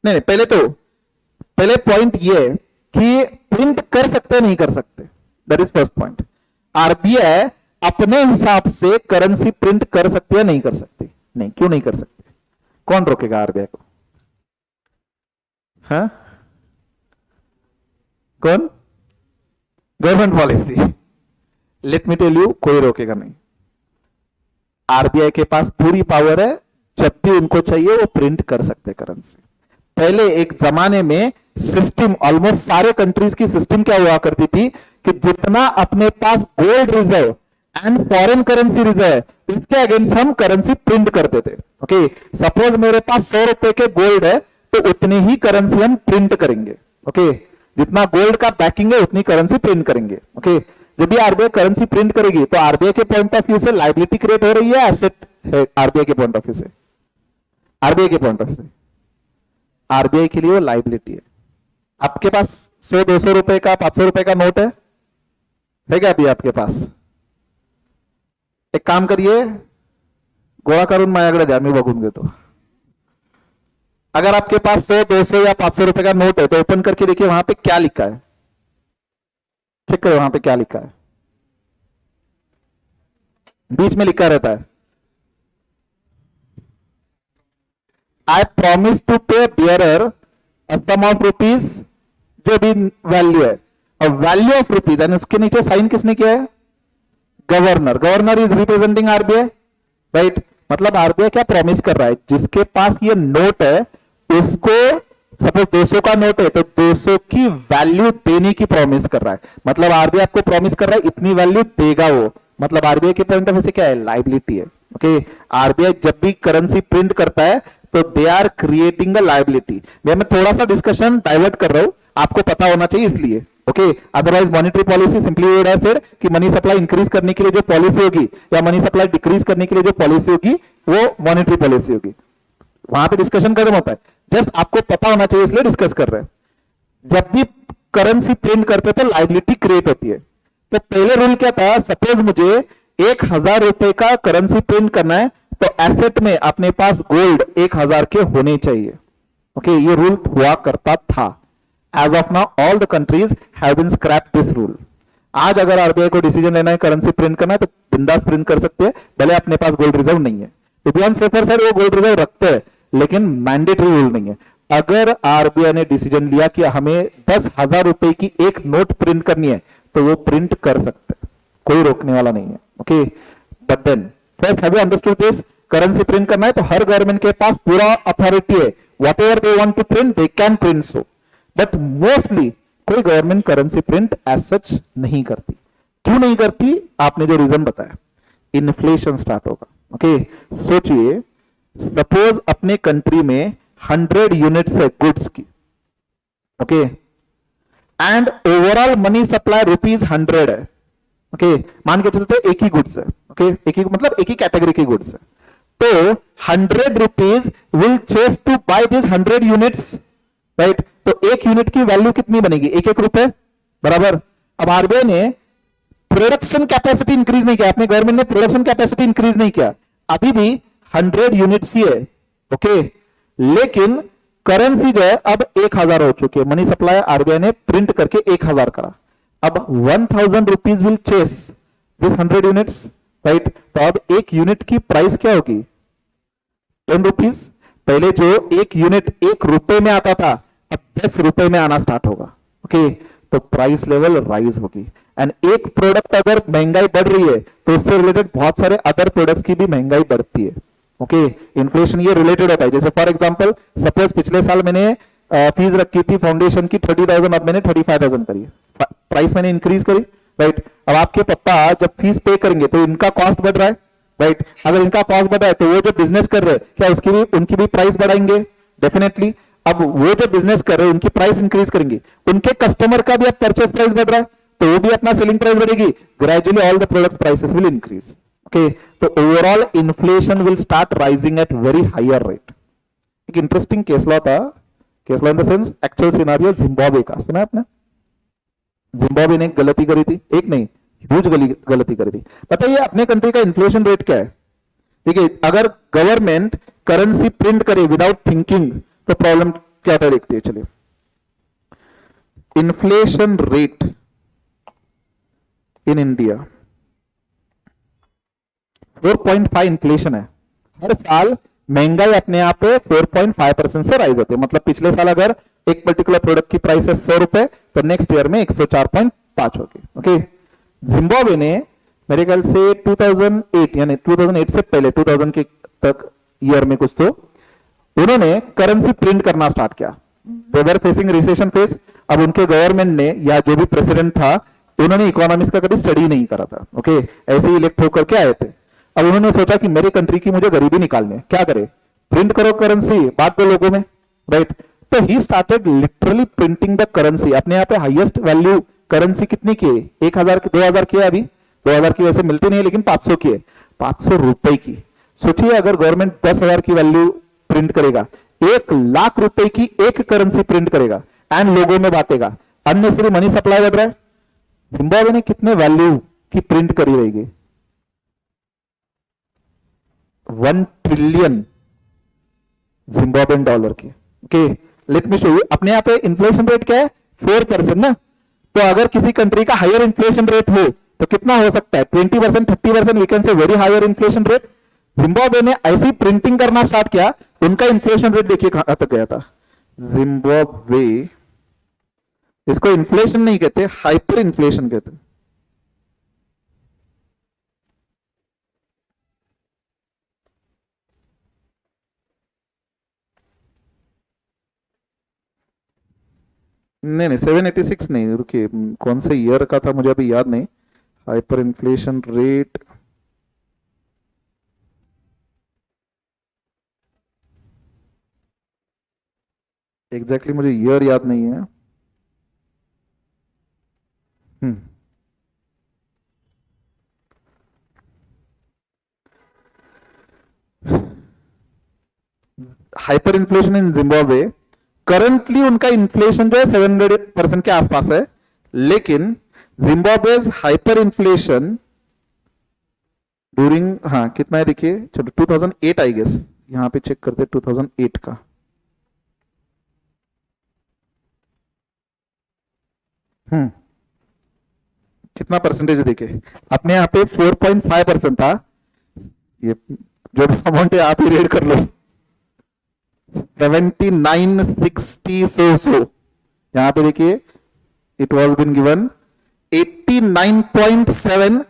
नहीं, पहले पॉइंट ये है कि प्रिंट कर सकते नहीं कर सकते, that is first point. RBI अपने हिसाब से करेंसी प्रिंट कर सकती है नहीं कर सकती, नहीं, क्यों नहीं कर सकती, कौन रोकेगा आरबीआई को, हाँ, कौन, government policy, let me tell you, कोई रोकेगा नहीं। आरबीआई के पास पूरी पावर है, जब भी उनको चाहिए वो प्रिंट कर सकते करेंसी। पहले एक जमाने में सिस्टम, ऑलमोस्ट सारे कंट्रीज की सिस्टम क्या हुआ करती थी कि जितना अपने पास gold reserve and foreign currency reserve, इसके अगेंस्ट हम करेंसी प्रिंट करते थे, ओके। सपोज मेरे पास 100 रुपए के गोल्ड है, तो उतनी ही करेंसी हम प्रिंट करेंगे, ओके। जितना गोल्ड का बैकिंग है उतनी करेंसी प्रिंट करेंगे, ओके। जब भी आरबीआई करेंसी प्रिंट करेगी तो आरबीआई के पॉइंट ऑफ व्यू से लाइबिलिटी क्रिएट हो रही है, एसेट है आरबीआई के पॉइंट ऑफ व्यू से, आरबीआई के पॉइंट ऑफ व्यू से आरबीआई के लिए वो लाइबिलिटी है। आपके पास 100-200 रुपए का, 500 रुपए का नोट है क्या अभी आपके पास, एक काम करिए, गोळा करून माझ्याकडे द्या, मी बघून घेतो। अगर आपके पास 100, 200 या 500 रुपए का नोट है तो ओपन करके देखिए वहां पे क्या लिखा है, चेक करो वहां पे क्या लिखा है, बीच में लिखा रहता है I promise to pay bearer a sum of rupees, जो भी वैल्यू है, और वैल्यू ऑफ रुपीज, एंड उसके नीचे साइन किसने किया है, governor, governor is representing RBI, right. मतलब आरबीआई क्या प्रॉमिस कर रहा है, जिसके पास ये नोट है उसको, सपोज 200 का नोट है तो 200 की वैल्यू देने की प्रॉमिस कर रहा है, मतलब आरबीआई आपको प्रॉमिस कर रहा है इतनी वैल्यू देगा वो, मतलब आरबीआई के पॉइंट ऑफ व्यू से क्या है, लाइबिलिटी है, ओके। आरबीआई जब भी करेंसी प्रिंट करता है तो they are creating a liability. मैं थोड़ा सा डिस्कशन डाइवर्ट कर रहा हूं, आपको पता होना चाहिए इसलिए, okay. Otherwise monetary policy simply would have said कि मनी सप्लाई इंक्रीज करने के लिए जो पॉलिसी होगी या मनी सप्लाई डिक्रीज करने के लिए जो पॉलिसी होगी वो मॉनेटरी पॉलिसी होगी, वहां पे डिस्कशन खत्म होता है। जस्ट आपको पता होना चाहिए इसलिए डिस्कस कर रहे हैं। जब भी करेंसी प्रिंट करते तो लाइबिलिटी क्रिएट होती है। तो पहले रूल क्या था, सपोज मुझे 1000 रुपए का करेंसी प्रिंट करना है तो एसेट में अपने पास गोल्ड 1000 के होने चाहिए, ओके। ये रूल हुआ करता था। As of now all the countries have been scrap this rule. आज अगर आरबीआई को डिसीजन लेना है करेंसी प्रिंट करना है तो बिंदास प्रिंट कर सकते हैं, भले अपने पास गोल्ड रिजर्व नहीं है। सेफर साइड वो गोल्ड रिजर्व रखते हैं लेकिन मैंडेटरी रूल नहीं है। अगर आरबीआई ने डिसीजन लिया कि हमें 10,000 रुपए की एक नोट प्रिंट करनी है तो वो प्रिंट कर सकते हैं, कोई रोकने वाला नहीं है, okay. But then first have you understood this, currency print करना है तो हर गवर्नमेंट के पास पूरा अथॉरिटी है, whatever they want to print they can print so. But mostly कोई government currency print as such नहीं करती। क्यों नहीं करती, आपने जो रीजन बताया, इन्फ्लेशन स्टार्ट होगा, ओके। सोचिए सपोज अपने कंट्री में 100 यूनिट्स है गुड्स की, okay, and overall money supply ₹100 है, ओके, मान के चलते एक ही गुड्स है, ओके, एक ही मतलब एक ही कैटेगरी की गुड्स है, तो ₹100 will chase to buy this 100 units, right. तो एक यूनिट की वैल्यू कितनी बनेगी, एक रुपए, बराबर। अब आरबीआई ने प्रोडक्शन कैपेसिटी इंक्रीज नहीं किया, अपने गवर्नमेंट ने प्रोडक्शन कैपेसिटी इंक्रीज नहीं किया, अभी भी 100 यूनिट्स ही है, ओके, लेकिन करेंसी जो है अब 1000 हो चुकी है, मनी सप्लाई आरबीआई ने प्रिंट करके 1000 करा, अब 1000 rupees will chase this 100 units, right. तो अब एक यूनिट की प्राइस क्या होगी, 10 रुपीज। पहले जो एक यूनिट 1 रुपए में आता था, अब 10 रुपए में आना स्टार्ट होगा, ओके, तो प्राइस लेवल राइज होगी। एंड एक प्रोडक्ट अगर महंगाई बढ़ रही है तो उससे रिलेटेड बहुत सारे अदर प्रोडक्ट्स की भी महंगाई बढ़ती है, ओके, इन्फ्लेशन ये रिलेटेड होता है। जैसे फॉर एग्जांपल सपोज पिछले साल मैंने फीस रखी थी फाउंडेशन की 30,000, अब मैंने 35,000 करी, प्राइस मैंने इंक्रीज करी, राइट। अब आपके पापा जब फीस पे करेंगे तो इनका कॉस्ट बढ़ रहा है, राइट। अगर इनका कॉस्ट बढ़ रहा है तो वो जो बिजनेस कर रहे हैं क्या उसकी भी उनकी भी प्राइस बढ़ाएंगे, डेफिनेटली। अब वो जो बिजनेस कर रहे हैं उनकी प्राइस इंक्रीज करेंगे, उनके कस्टमर का भी अब परचेस प्राइस बढ़ रहा है तो वो भी अपना सेलिंग प्राइस बढ़ेगी, gradually all the products prices will increase, okay. तो overall inflation will start rising at very higher rate. एक इंटरेस्टिंग केस लॉ था, case law in the sense actual scenario Zimbabwe का, सुना आपने? जिम्बाब्वे ने एक गलती करी थी, एक नहीं ह्यूज गलती करी थी। बताइए अपने कंट्री का इन्फ्लेशन रेट क्या है, ठीक है, अगर गवर्नमेंट करेंसी प्रिंट करे विदाउट थिंकिंग तो प्रॉब्लम क्या था देखते हैं, चलिए। Inflation rate in India 4.5 inflation है, हर साल महंगाई अपने आप पे 4.5% से राइज होती है। मतलब पिछले साल अगर एक पर्टिकुलर प्रोडक्ट की प्राइस है 100 रुपए तो नेक्स्ट ईयर में 104.5 होगी, ओके। जिम्बाब्वे ने मेरे ख्याल से 2008 यानी 2008 से पहले 2000 के तक ईयर में कुछ तो उन्होंने करेंसी प्रिंट करना स्टार्ट किया, दे वर फेसिंग रिसेशन फेज। अब उनके गवर्नमेंट ने या जो भी प्रेसिडेंट था उन्होंने इकोनॉमिक्स का कभी स्टडी नहीं करा था, ओके, ऐसे ही इलेक्ट होकर के आए थे। अब उन्होंने सोचा कि मेरे कंट्री की मुझे गरीबी निकालनी है, क्या करे, प्रिंट करो करेंसी, बांट दो लोगों में, राइट। तो he started literally printing the currency. अपने यहाँ पे हाईएस्ट वैल्यू करेंसी कितनी की है, 1000 की, 2000 की है, अभी 2000 की वैसे मिलती नहीं है लेकिन 500 की है, 500 रुपए की। सोचिए अगर गवर्नमेंट 10,000 की वैल्यू प्रिंट करेगा, 1,00,000 रुपए की एक करेंसी प्रिंट करेगा एंड लोगों में बांटेगा, अननेसेसरी मनी सप्लाई बढ़ रहा है। जिम्बाब्वे ने कितने वैल्यू की प्रिंट करी रहेगी, 1 ट्रिलियन जिम्बाब्वेन डॉलर की, okay. Let me show you, अपने यहाँ पे इन्फ्लेशन रेट क्या है, 4% ना। तो अगर किसी कंट्री का हायर इन्फ्लेशन रेट हो तो कितना हो सकता है, 20%, 30%, we can say very higher inflation rate. Zimbabwe ने ऐसी प्रिंटिंग करना स्टार्ट किया, उनका इन्फ्लेशन रेट देखिए कहां तक गया था। जिम्बाब्वे, इसको इन्फ्लेशन नहीं कहते, हाइपर इन्फ्लेशन कहते हैं। नहीं 786 नहीं, रुकिए कौन से ईयर का था मुझे अभी याद नहीं। हाइपर इन्फ्लेशन रेट एग्जैक्टली मुझे ईयर याद नहीं है। Hyper inflation in Zimbabwe, currently उनका इन्फ्लेशन जो है 700% के आसपास है, लेकिन जिम्बाब्वे हाइपर इन्फ्लेशन ड्यूरिंग, हाँ कितना है देखिए, चलो 2008 आई गेस, यहां पे चेक करते 2008 का। कितना परसेंटेज देखिए, अपने यहाँ पे 4.5% था, ये जो अमाउंट है आप ही रेड कर लो, 7960 सो यहां पे देखिए, it was been given 89.76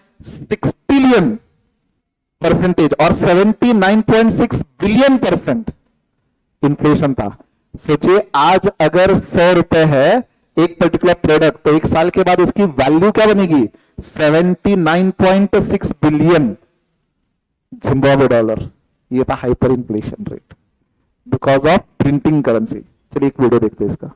trillion percentage और 79.6 बिलियन परसेंट इन्फ्लेशन था। सोचिए आज अगर 100 रुपए है एक पर्टिकुलर प्रोडक्ट तो एक साल के बाद उसकी वैल्यू क्या बनेगी, 79.6 बिलियन जिम्बाब्वे डॉलर। ये था hyper inflation rate because of printing currency. चलिए एक वीडियो देखते हैं इसका।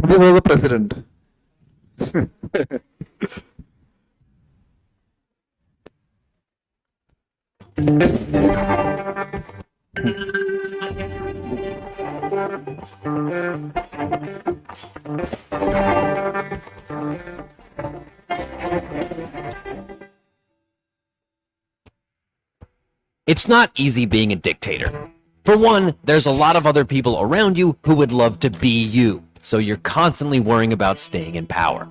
This was a president. It's not easy being a dictator. For one, there's a lot of other people around you who would love to be you, so you're constantly worrying about staying in power.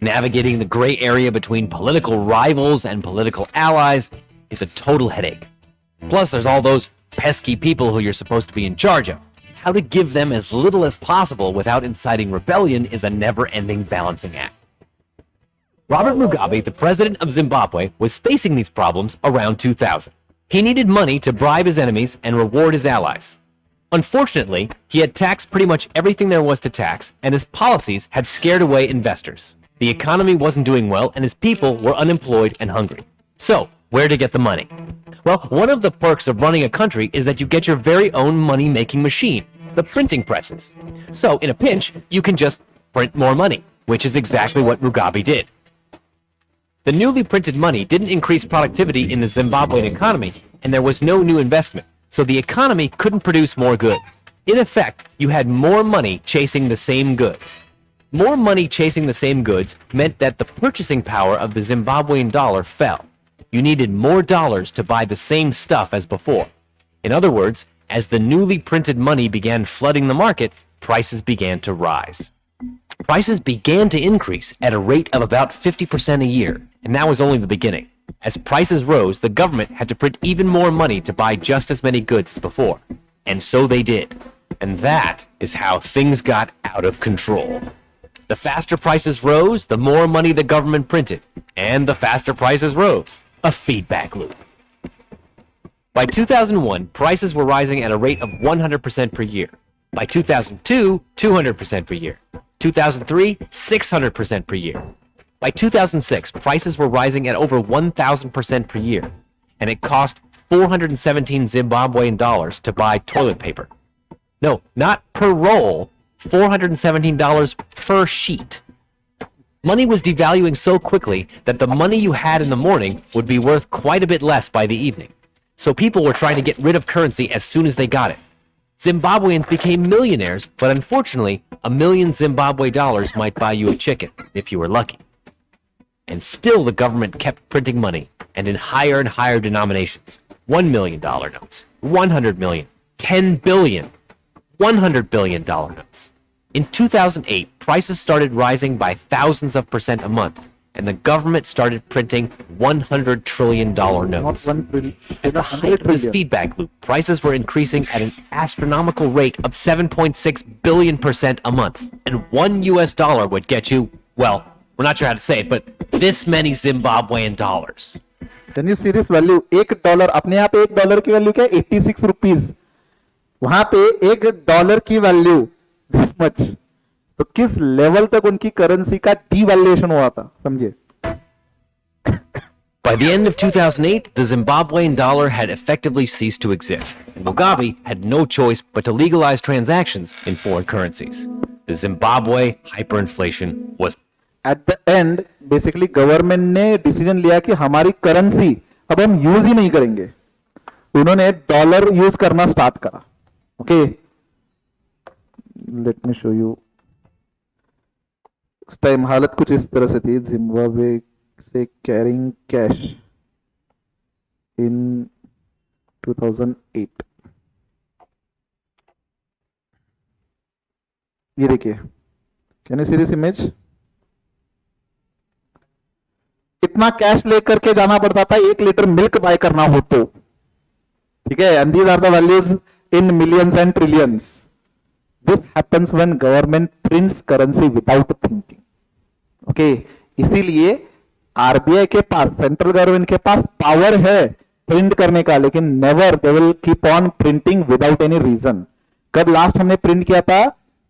Navigating the gray area between political rivals and political allies is a total headache. Plus, there's all those pesky people who you're supposed to be in charge of. How to give them as little as possible without inciting rebellion is a never-ending balancing act. Robert Mugabe, the president of Zimbabwe, was facing these problems around 2000. He needed money to bribe his enemies and reward his allies. Unfortunately, he had taxed pretty much everything there was to tax, and his policies had scared away investors. The economy wasn't doing well, and his people were unemployed and hungry. So, where to get the money? Well, one of the perks of running a country is that you get your very own money-making machine, the printing presses. So, in a pinch, you can just print more money, which is exactly what Mugabe did. The newly printed money didn't increase productivity in the Zimbabwean economy, and there was no new investment, so the economy couldn't produce more goods. In effect, you had more money chasing the same goods. More money chasing the same goods meant that the purchasing power of the Zimbabwean dollar fell. You needed more dollars to buy the same stuff as before. In other words, as the newly printed money began flooding the market, prices began to rise. Prices began to increase at a rate of about 50% a year, and that was only the beginning. As prices rose, the government had to print even more money to buy just as many goods as before. And so they did. And that is how things got out of control. The faster prices rose, the more money the government printed. And the faster prices rose. A feedback loop. By 2001, prices were rising at a rate of 100% per year. By 2002, 200% per year. 2003, 600% per year. By 2006, prices were rising at over 1,000% per year, and it cost 417 Zimbabwean dollars to buy toilet paper. No, not per roll, $417 per sheet. Money was devaluing so quickly that the money you had in the morning would be worth quite a bit less by the evening. So people were trying to get rid of currency as soon as they got it. Zimbabweans became millionaires, but unfortunately, $1 million Zimbabwe dollars might buy you a chicken, if you were lucky. And still the government kept printing money, and in higher and higher denominations. $1 million notes, 100 million, 10 billion, $100 billion notes. In 2008, prices started rising by thousands of percent a month, and the government started printing $100 trillion Not notes. 1 trillion. At the height of this feedback loop, prices were increasing at an astronomical rate of 7.6 billion% a month, and $1 would get you, well, we're not sure how to say it, but this many Zimbabwean dollars. Can you see this value? $1 अपने यहाँ पे $1 की value क्या है? 86 rupees. वहां पे $1 की value this much। तो किस लेवल तक उनकी करेंसी का डिवैल्यूएशन हुआ था, समझिए। By the end of 2008, the Zimbabwean dollar had effectively ceased to exist, and Mugabe had no choice but to legalize transactions in foreign currencies. The Zimbabwe hyperinflation was at the end basically government ने decision लिया कि हमारी currency अब हम use ही नहीं करेंगे। उन्होंने dollar use करना स्टार्ट करा। Okay, let me show you. इस टाइम हालत कुछ इस तरह से थी जिम्बाब्वे से कैरिंग कैश इन 2008। ये देखिए, can you see this image? इतना कैश लेकर के जाना पड़ता था 1 लीटर मिल्क बाय करना हो तो, ठीक है। And these are the values in millions and trillions. This happens when government prints currency without thinking. Okay, इसीलिए आरबीआई के पास, सेंट्रल गवर्नमेंट के पास पावर है प्रिंट करने का, लेकिन never they will keep on printing without any reason. कब last हमने print किया था?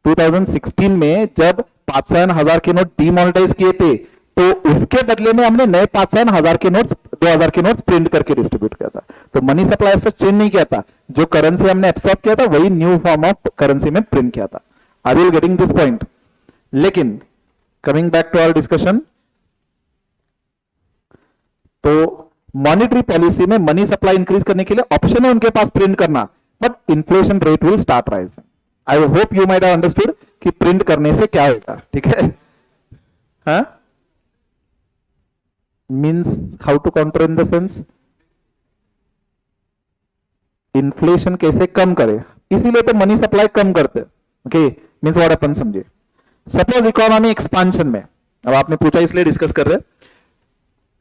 2016 में, जब 5,000 के नोट डीमोनेटाइज किए थे, तो उसके बदले में हमने नए 5,000 के नोट्स, 2,000 के नोट्स प्रिंट करके डिस्ट्रीब्यूट किया था. तो मनी सप्लाई से चेंज नहीं किया था, जो करेंसी हमने एब्सॉर्ब किया था वही न्यू फॉर्म ऑफ करेंसी में प्रिंट किया था. Are you getting this point? लेकिन coming back to our discussion, तो मॉनेटरी पॉलिसी में मनी सप्लाई इंक्रीज करने के लिए ऑप्शन है उनके पास प्रिंट करना, but inflation rate will start rising. I hope you might have understood कि प्रिंट करने से क्या होगा. ठीक है, हाँ, means how to counter in the sense inflation कैसे कम करे, इसीलिए तो मनी सप्लाई कम करते हैं. ओके, मींस व्हाट अपन समझे. सपोज इकोनॉमी एक्सपांशन में, अब आपने पूछा इसलिए डिस्कस कर रहे हैं,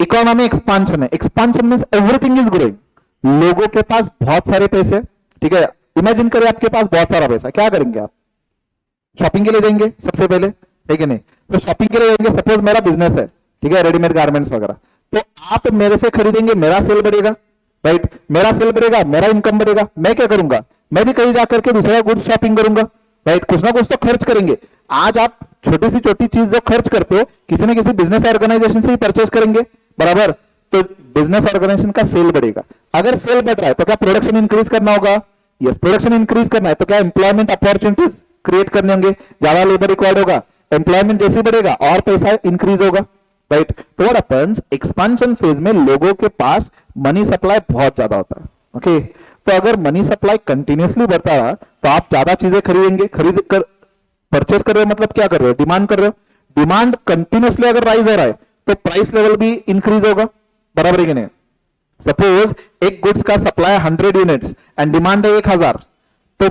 इकोनॉमी एक्सपांशन है. Expansion means everything is growing, लोगों के पास बहुत सारे पैसे. ठीक है, इमेजिन करें आपके पास बहुत सारा पैसा, क्या करेंगे आप? शॉपिंग के लिए जाएंगे सबसे पहले, है कि नहीं? तो शॉपिंग के लिए जाएंगे. सपोज मेरा बिजनेस है, ठीक है, रेडीमेड गारमेंट्स वगैरह, तो आप मेरे से खरीदेंगे, मेरा सेल बढ़ेगा, राइट? मेरा सेल बढ़ेगा, मेरा इनकम बढ़ेगा. मैं क्या करूंगा? मैं भी कहीं जाकर के दूसरा गुड्स शॉपिंग करूंगा, राइट? कुछ ना कुछ तो खर्च करेंगे. आज आप छोटी सी छोटी चीज जो खर्च करते हो, किसी न किसी बिजनेस ऑर्गेनाइजेशन से ही परचेस करेंगे, बराबर? तो बिजनेस ऑर्गेनाइजेशन का सेल बढ़ेगा. अगर सेल बढ़ रहा है तो क्या प्रोडक्शन इंक्रीज करना होगा? यस, प्रोडक्शन इंक्रीज करना है तो क्या एम्प्लॉयमेंट अपॉर्चुनिटीज क्रिएट करने होंगे, ज्यादा लेबर रिक्वायर्ड होगा. एम्प्लॉयमेंट जैसे बढ़ेगा और पैसा इंक्रीज होगा, राइट? तो व्हाट हैपेंस, एक्सपांशन फेज में लोगों के पास मनी सप्लाई बहुत ज्यादा होता है. ओके, तो अगर मनी सप्लाई कंटिन्यूअसली बढ़ता रहा तो आप ज्यादा चीजें खरीदेंगे. खरीद कर परचेस कर रहे हो मतलब क्या कर रहे हो? डिमांड कर रहे हो. डिमांड कंटिन्यूअसली अगर राइज हो रहा है तो प्राइस लेवल भी इंक्रीज होगा, बराबर है कि नहीं? सपोज एक गुड्स का सप्लाई 100 यूनिट्स एंड डिमांड है 1,000, तो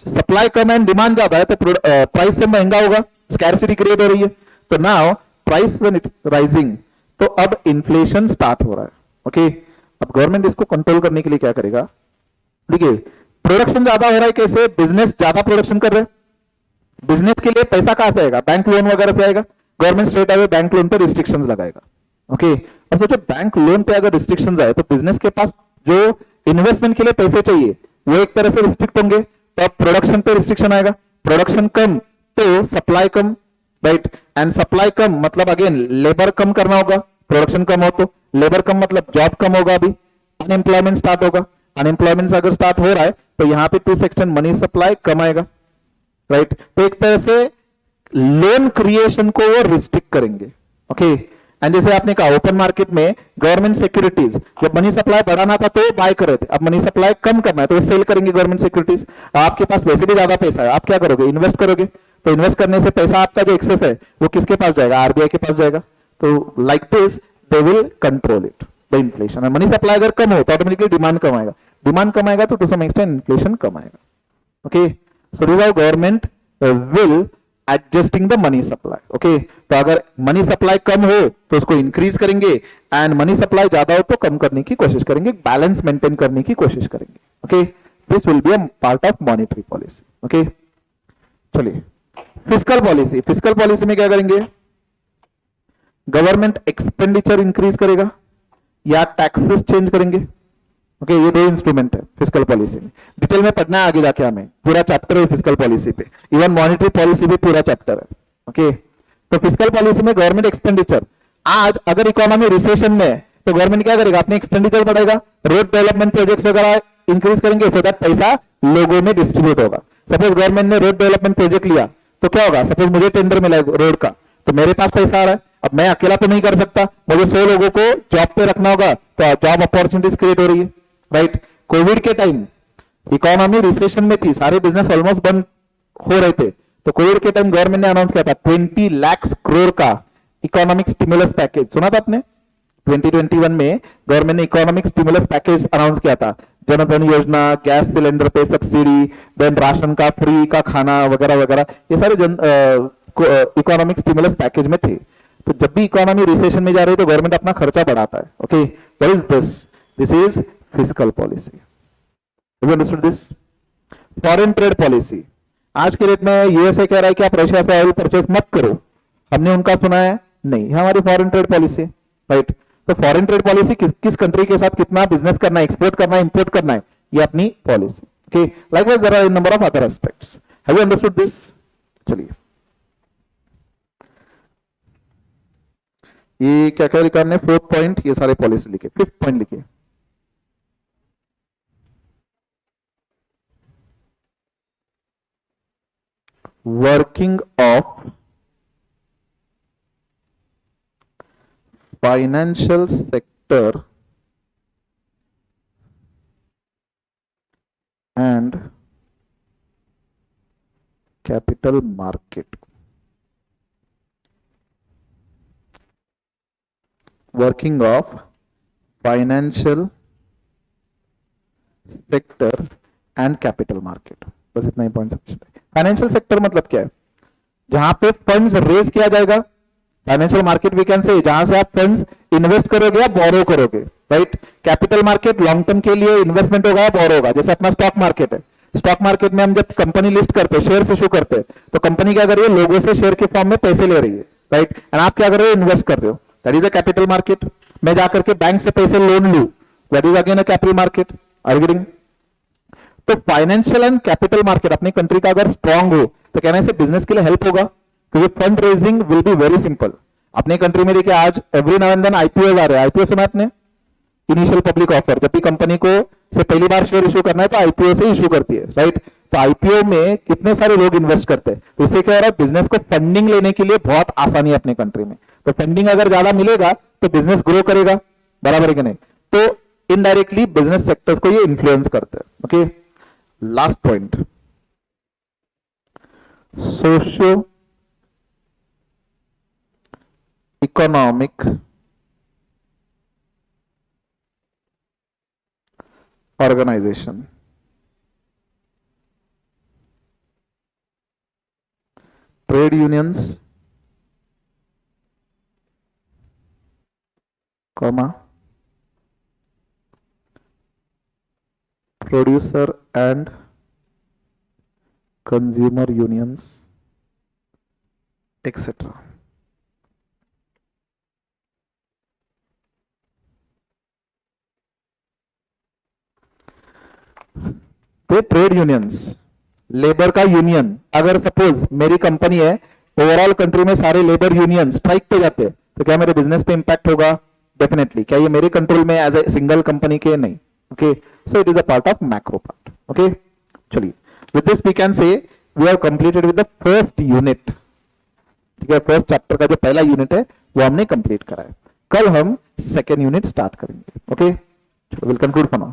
सप्लाई कम है, डिमांड ज्यादा है, तो प्राइस से महंगा होगा, स्कैरसिटी क्रिएट हो रही है. तो now price when it rising, तो अब इन्फ्लेशन स्टार्ट हो रहा है. ओके, अब गवर्नमेंट इसको कंट्रोल करने के लिए क्या करेगा? देखिए, प्रोडक्शन ज्यादा हो रहा है, कैसे? बिजनेस ज्यादा प्रोडक्शन कर रहे हैं, बिजनेस के लिए पैसा कहां से आएगा? बैंक लोन वगैरह से आएगा. Government straight away bank loan पर रिस्ट्रिक्शंस लगाएगा. ओके, अब सोचो बैंक लोन पे अगर रिस्ट्रिक्शंस आए तो बिजनेस के पास जो इन्वेस्टमेंट के लिए पैसे चाहिए वो एक तरह से रिस्ट्रिक्ट होंगे. तो अब प्रोडक्शन पे रिस्ट्रिक्शन आएगा, प्रोडक्शन कम तो सप्लाई कम, राइट? एंड सप्लाई कम मतलब अगेन लेबर कम करना होगा. प्रोडक्शन कम हो तो लेबर कम मतलब जॉब कम होगा, अभी अनएम्प्लॉयमेंट स्टार्ट होगा. अनएम्प्लॉयमेंट अगर स्टार्ट हो रहा है तो यहां पे टू एक्सटेंड मनी सप्लाई कम आएगा, राइट? तो एक तरह से लोन क्रिएशन को वो रिस्ट्रिक्ट करेंगे. ओके, एंड जैसे आपने कहा ओपन मार्केट में गवर्नमेंट सिक्योरिटीज, जब मनी सप्लाई बढ़ाना था तो बाय कर रहे थे, अब मनी सप्लाई कम करना है तो सेल करेंगे गवर्नमेंट सिक्योरिटीज. आपके पास वैसे भी ज्यादा पैसा है, आप क्या करोगे? इन्वेस्ट करोगे. तो इन्वेस्ट करने से पैसा आपका जो एक्सेस है वो किसके पास जाएगा? आरबीआई के पास जाएगा. तो like this they will control it the inflation. Money supply अगर कम हो तो ऑटोमेटिकली डिमांड कम आएगा, डिमांड कम आएगा तो टू सम एक्सटेंट इन्फ्लेशन कम आएगा. Okay, so this how government will adjusting the money supply. Okay, तो अगर मनी सप्लाई कम हो तो उसको इंक्रीज करेंगे, एंड मनी सप्लाई ज्यादा हो तो कम करने की कोशिश करेंगे, बैलेंस मेंटेन करने की कोशिश करेंगे. Okay, this will be a part of monetary policy. Okay, चलिए फिस्कल पॉलिसी. फिस्कल पॉलिसी में क्या करेंगे? गवर्नमेंट एक्सपेंडिचर इंक्रीज करेगा या टैक्सेस चेंज करेंगे. ओके, ये दो इंस्ट्रूमेंट है फिस्कल पॉलिसी में. डिटेल में पढ़ना है आगे जाके, हमें पूरा चैप्टर है फिस्कल पॉलिसी पे, इवन मॉनेटरी पॉलिसी भी पूरा चैप्टर है. ओके, तो फिस्कल पॉलिसी में गवर्नमेंट एक्सपेंडिचर, आज अगर इकोनॉमी रिसेशन में है तो गवर्नमेंट क्या करेगा? अपने एक्सपेंडिचर बढ़ाएगा, रोड डेवलपमेंट प्रोजेक्ट्स वगैरह इंक्रीज करेंगे सो दैट पैसा लोगों में डिस्ट्रीब्यूट होगा. सपोज गवर्नमेंट ने रोड डेवलपमेंट प्रोजेक्ट लिया तो क्या होगा? सपोज मुझे टेंडर मिला रोड का, तो मेरे पास पैसा आ रहा है, अब मैं अकेला तो नहीं कर सकता, मुझे 100 लोगों को जॉब पे रखना होगा, तो जॉब अपॉर्चुनिटीज क्रिएट हो रही है, राइट? कोविड के टाइम इकोनॉमी रिसेशन में थी, सारे बिजनेस ऑलमोस्ट बंद हो रहे थे, तो कोविड के टाइम गवर्नमेंट ने अनाउंस किया था 20 लाख करोड़ का इकोनॉमिक स्टिमुलस पैकेज. सुना था आपने? 2021 में गवर्नमेंट ने इकोनॉमिक स्टिमुलस पैकेज अनाउंस किया था. जनधन योजना, गैस सिलेंडर पे सब्सिडी, देन राशन का फ्री का खाना वगैरह वगैरह, ये सारे इकोनॉमिक स्टिमुलस पैकेज में थे. तो जब भी इकोनॉमी रिसेशन में जा रही है तो गवर्नमेंट अपना खर्चा बढ़ाता है. Okay, what is this? This is fiscal policy. You understood this? Foreign trade policy, आज के डेट में यूएसए कह रहा है कि आप रशिया से ऑयल परचेस मत करो, हमने उनका सुना है नहीं, हमारी फॉरेन ट्रेड पॉलिसी, राइट। तो फॉरेन ट्रेड पॉलिसी किस किस कंट्री के साथ कितना बिजनेस करना है, एक्सपोर्ट करना है, इंपोर्ट करना है, ये अपनी policy. Okay, likewise there are number of other aspects. Have you understood this? चलिए, ये क्या क्या लिखा हमने, 4th पॉइंट, ये सारे पॉलिसी लिखे। 5th पॉइंट लिखिए, working of financial sector and capital market. Working of financial sector and capital market, बस इतना ही पॉइंट सफिशिएंट है। फाइनेंशियल सेक्टर मतलब क्या है, जहां पे फंड्स रेज किया जाएगा। फाइनेंशियल मार्केट वी कैन से जहां से आप फंड्स इन्वेस्ट करोगे या बोरो करोगे, right. Capital market long term के लिए इन्वेस्टमेंट होगा या बोरो होगा, जैसे अपना स्टॉक मार्केट है। स्टॉक मार्केट में हम जब कंपनी लिस्ट करते हैं, शेयर इशू करते हैं, तो कंपनी क्या कर रही है, लोगों से शेयर के फॉर्म में पैसे ले रही है, राइट। एंड आप क्या कर रहे हो, इन्वेस्ट कर रहे हो, that is a capital market. मैं जाकर के बैंक से पैसे लोन लू, that is again a capital market. आर तो फाइनेंशियल एंड कैपिटल मार्केट अपनी कंट्री का अगर स्ट्रांग हो तो कहना से बिजनेस के लिए हेल्प होगा, क्योंकि fund raising will be very simple. अपने कंट्री में देखिए आज every now and then IPO आ रहे हैं। आईपीओ सुना आपने, इनिशियल पब्लिक ऑफर। जब भी कंपनी को से पहली बार शेयर इशू करना है तो आईपीओ से इशू करती है, राइट। तो आईपीओ में कितने सारे लोग इन्वेस्ट करते हैं, तो इससे क्या हो रहा है, बिजनेस को फंडिंग लेने के लिए बहुत आसानी है अपने कंट्री में। तो फंडिंग अगर ज्यादा मिलेगा तो बिजनेस ग्रो करेगा, बराबर है कि नहीं। तो इनडायरेक्टली बिजनेस सेक्टर्स को ये इन्फ्लुएंस करते हैं। Okay, last point, socio economic organization. Trade unions, comma, producer and consumer unions etcetera. तो ट्रेड यूनियंस, लेबर का यूनियन, अगर सपोज मेरी कंपनी है, ओवरऑल कंट्री में सारे लेबर यूनियन स्ट्राइक पे जाते हैं, तो क्या मेरे बिजनेस पे इंपैक्ट होगा? डेफिनेटली। क्या ये मेरे कंट्रोल में एज ए सिंगल कंपनी के? नहीं। Okay, so it is a part of macro part. Okay, चलिए, with this we can say we have completed with the first unit. ठीक है, फर्स्ट चैप्टर का जो पहला यूनिट है वो हमने कंप्लीट करा है। कल हम सेकेंड यूनिट स्टार्ट करेंगे। Okay, will conclude for now.